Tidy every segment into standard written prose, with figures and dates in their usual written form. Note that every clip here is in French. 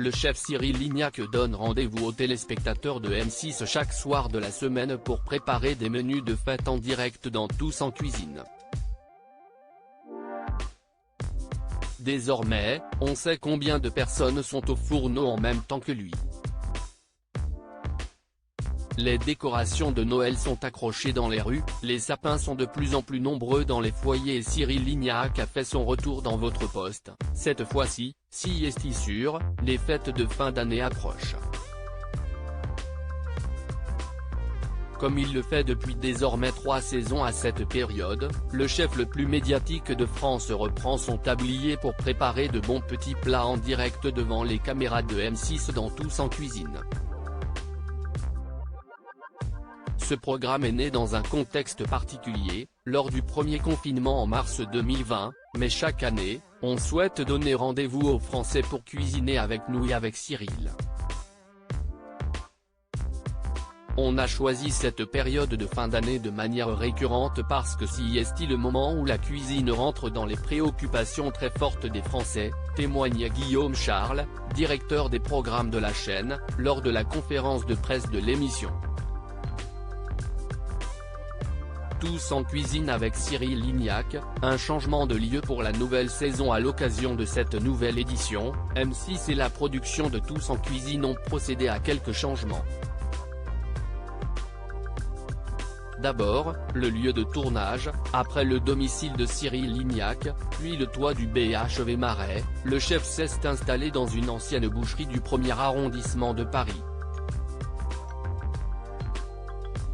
le chef Cyril Lignac donne rendez-vous aux téléspectateurs de M6 chaque soir de la semaine pour préparer des menus de fête en direct dans Tous en cuisine. Désormais, on sait combien de personnes sont au fourneau en même temps que lui. Les décorations de Noël sont accrochées dans les rues, les sapins sont de plus en plus nombreux dans les foyers et Cyril Lignac a fait son retour dans votre poste. Cette fois-ci, CIST sûr, les fêtes de fin d'année approchent. Comme il le fait depuis désormais 3 saisons à cette période, le chef le plus médiatique de France reprend son tablier pour préparer de bons petits plats en direct devant les caméras de M6 dans Tous en cuisine. Ce programme est né dans un contexte particulier, lors du premier confinement en mars 2020, mais chaque année, on souhaite donner rendez-vous aux Français pour cuisiner avec nous et avec Cyril. On a choisi cette période de fin d'année de manière récurrente parce que c'est le moment où la cuisine rentre dans les préoccupations très fortes des Français, témoigne Guillaume Charles, directeur des programmes de la chaîne, lors de la conférence de presse de l'émission. Tous en cuisine avec Cyril Lignac, un changement de lieu pour la nouvelle saison à l'occasion de cette nouvelle édition, M6 et la production de Tous en cuisine ont procédé à quelques changements. D'abord, le lieu de tournage, après le domicile de Cyril Lignac, puis le toit du BHV Marais, le chef s'est installé dans une ancienne boucherie du 1er arrondissement de Paris.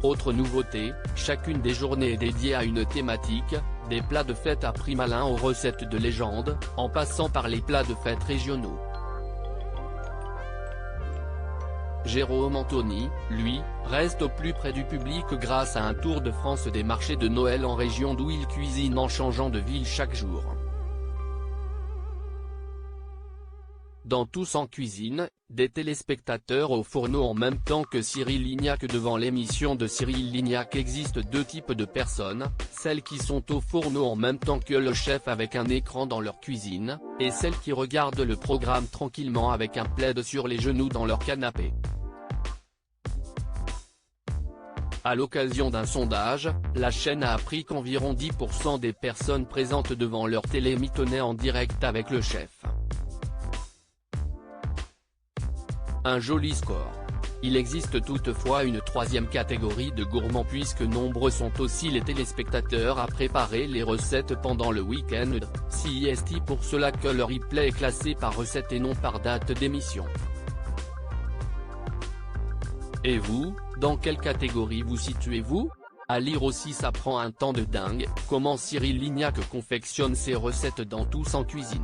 Autre nouveauté, chacune des journées est dédiée à une thématique, des plats de fête à prix malin aux recettes de légende, en passant par les plats de fête régionaux. Jérôme Anthony, lui, reste au plus près du public grâce à un tour de France des marchés de Noël en région d'où il cuisine en changeant de ville chaque jour. Dans Tous en cuisine, des téléspectateurs au fourneau en même temps que Cyril Lignac devant l'émission de Cyril Lignac. Existe deux types de personnes, celles qui sont au fourneau en même temps que le chef avec un écran dans leur cuisine, et celles qui regardent le programme tranquillement avec un plaid sur les genoux dans leur canapé. À l'occasion d'un sondage, la chaîne a appris qu'environ 10% des personnes présentes devant leur télé mitonnaient en direct avec le chef. Un joli score. Il existe toutefois une troisième catégorie de gourmands puisque nombreux sont aussi les téléspectateurs à préparer les recettes pendant le week-end, CIST pour cela que le replay est classé par recette et non par date d'émission. Et vous, dans quelle catégorie vous situez-vous? À lire aussi ça prend un temps de dingue, comment Cyril Lignac confectionne ses recettes dans Tous en cuisine.